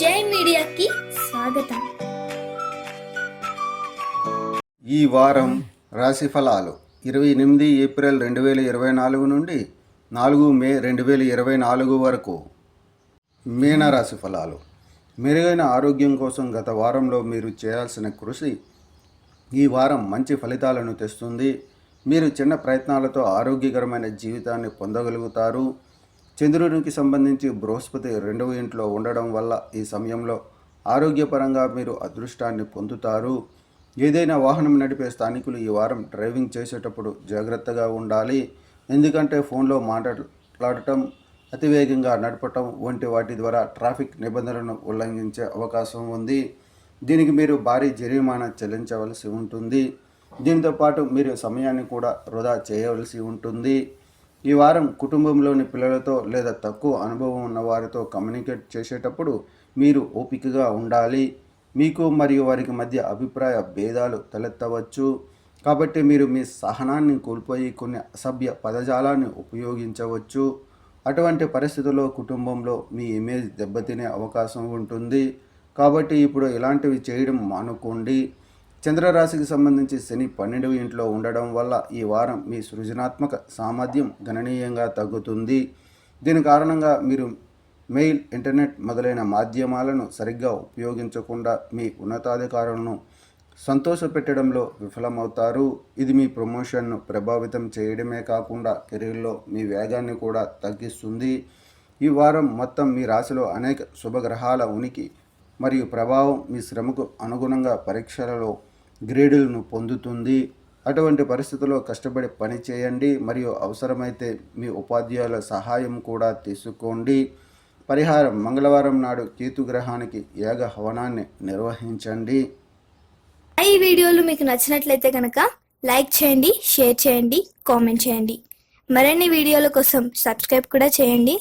జై మీడియాకి స్వాగతం. ఈ వారం రాశి ఫలాలు 28 ఏప్రిల్ 2024 నుండి 4 మే 2024 వరకు. మీన రాశి ఫలాలు. మెరుగైన ఆరోగ్యం కోసం గత వారంలో మీరు చేయాల్సిన కృషి ఈ వారం మంచి ఫలితాలను తెస్తుంది. మీరు చిన్న ప్రయత్నాలతో ఆరోగ్యకరమైన జీవితాన్ని పొందగలుగుతారు. చంద్రునికి సంబంధించి బృహస్పతి 2వ ఇంట్లో ఉండడం వల్ల ఈ సమయంలో ఆరోగ్యపరంగా మీరు అదృష్టాన్ని పొందుతారు. ఏదైనా వాహనం నడిపే స్థానికులు ఈ వారం డ్రైవింగ్ చేసేటప్పుడు జాగ్రత్తగా ఉండాలి. ఎందుకంటే ఫోన్లో మాట్లాడటం, అతివేగంగా నడపటం వంటి వాటి ద్వారా ట్రాఫిక్ నిబంధనలను ఉల్లంఘించే అవకాశం ఉంది. దీనికి మీరు భారీ జరిమానా చెల్లించవలసి ఉంటుంది. దీంతో పాటు మీరు సమయాన్ని కూడా వృధా చేయవలసి ఉంటుంది. ఈ వారం కుటుంబంలోని పిల్లలతో లేదా తక్కువ అనుభవం ఉన్న వారితో కమ్యూనికేట్ చేసేటప్పుడు మీరు ఓపికగా ఉండాలి. మీకు మరియు వారికి మధ్య అభిప్రాయ భేదాలు తలెత్తవచ్చు. కాబట్టి మీరు మీ సహనాన్ని కోల్పోయి కొన్ని అసభ్య పదజాలాన్ని ఉపయోగించవచ్చు. అటువంటి పరిస్థితుల్లో కుటుంబంలో మీ ఇమేజ్ దెబ్బతినే అవకాశం ఉంటుంది. కాబట్టి ఇప్పుడు ఇలాంటివి చేయడం మానుకోండి. చంద్రరాశికి సంబంధించి శని 12వ ఇంట్లో ఉండడం వల్ల ఈ వారం మీ సృజనాత్మక సామర్థ్యం గణనీయంగా తగ్గుతుంది. దీని కారణంగా మీరు మెయిల్, ఇంటర్నెట్ మొదలైన మాధ్యమాలను సరిగ్గా ఉపయోగించకుండా మీ ఉన్నతాధికారులను సంతోషపెట్టడంలో విఫలమవుతారు. ఇది మీ ప్రమోషన్ను ప్రభావితం చేయడమే కాకుండా కెరీర్లో మీ వేగాన్ని కూడా తగ్గిస్తుంది. ఈ వారం మొత్తం మీ రాశిలో అనేక శుభగ్రహాల ఉనికి మరియు ప్రభావం మీ శ్రమకు అనుగుణంగా పరీక్షలలో గ్రేడులను పొందుతుంది. అటువంటి పరిస్థితుల్లో కష్టపడి పని చేయండి మరియు అవసరమైతే మీ ఉపాధ్యాయుల సహాయం కూడా తీసుకోండి. పరిహారం: మంగళవారం నాడు కేతుగ్రహానికి యాగ హవనాన్ని నిర్వహించండి. ఈ వీడియోలు మీకు నచ్చినట్లయితే కనుక లైక్ చేయండి, షేర్ చేయండి, కామెంట్ చేయండి. మరిన్ని వీడియోల కోసం సబ్స్క్రైబ్ కూడా చేయండి.